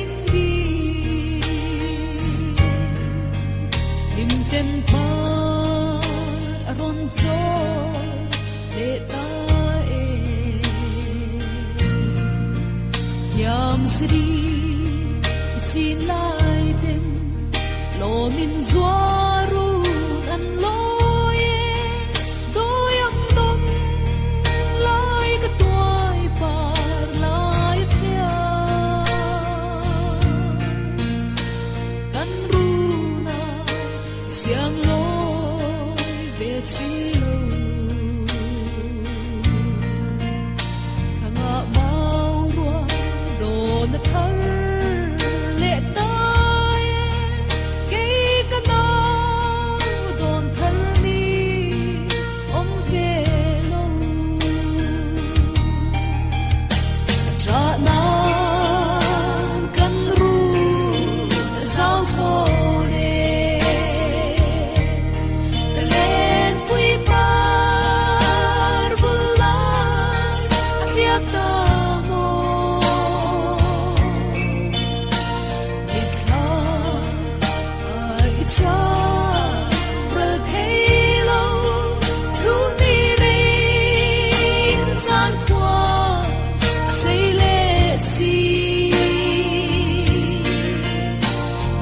ding đi lim ten pa ron cho để ta yam sri chi lai ten lo min zuaru an loye doyam dom lai ka toy par lai thia kan runa siang loi ve silo khanga mau rua do na thar le tai ke ka na don thar ni om ve lo tra na kan ru sao pho ne ka len pui par bulai akhia ta mo ikha ai cha ra thelo chu ni re san kwa sei le si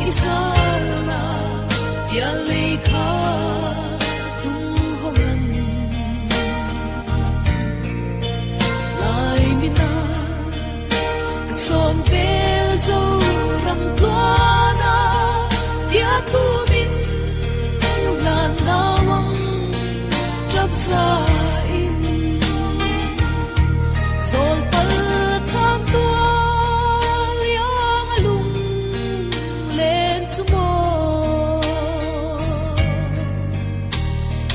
isala ya le kha tung hongan lai mina som vel zo ram tuana dia tu min lan nawang trap sa in sol pal thang tua liang alung len sumo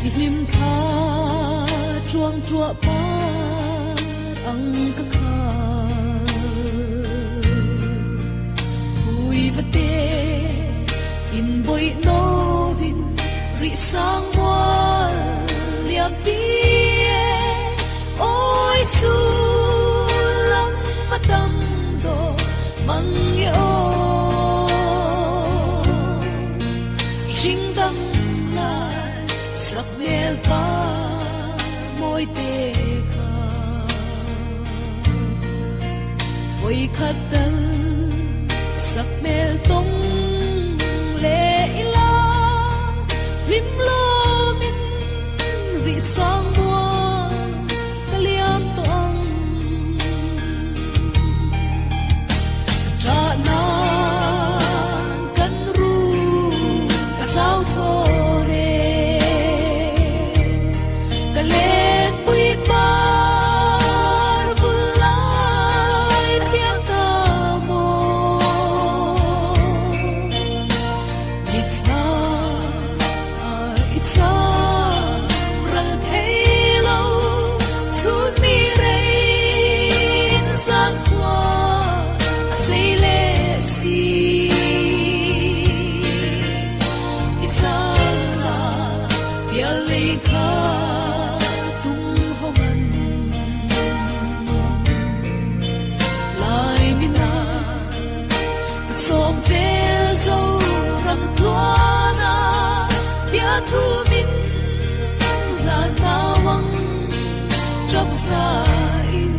ihlim kha chuang chua pa ang ka kha ui vate in boy no vin ri sang wal liam ti oi su lam matam do mang yo jing dam lai sak mel pa moi te kha oi khatal sak mel tong le ila lim lo min ri sang mo kaliam to ang tra na kan ru ka sao tho ne ka len pui par bulai thiam ta mo ikha ai cha ra thelo chu ni re sang kwa sei le si isala pia le kha tung hongan lai mina som vel zo ram tuana pia tu min lan nawang trap sa in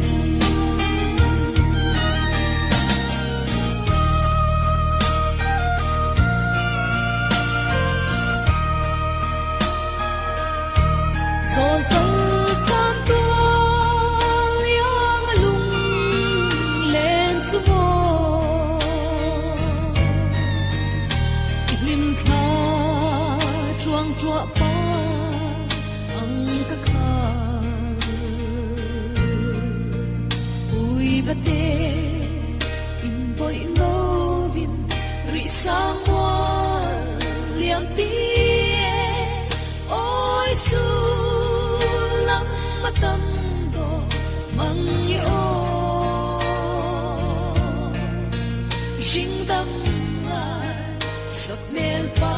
sol pal kan tua liang alung len sumo ihlim kha chuang chua pa ang ka kha ui vate in boy no vin ri sang wal liam ti oi su lam matam do mang yo jing dam lai sak mel pa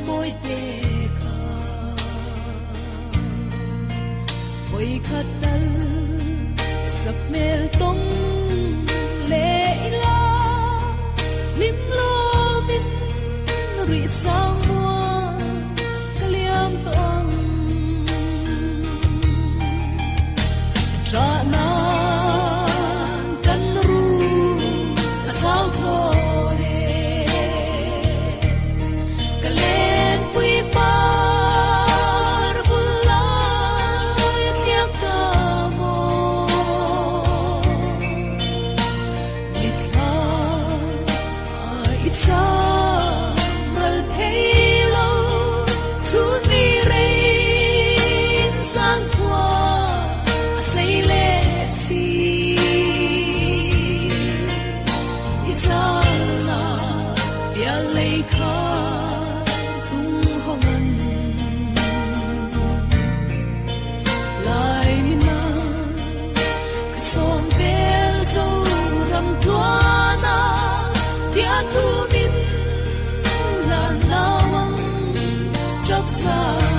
moi te kha oi khatal sak mel tong le ila sang mua cái liam toang ra na kan ru sao thô de cái lên quy par bulla thiak ta mo itha thu min là nawang chop sa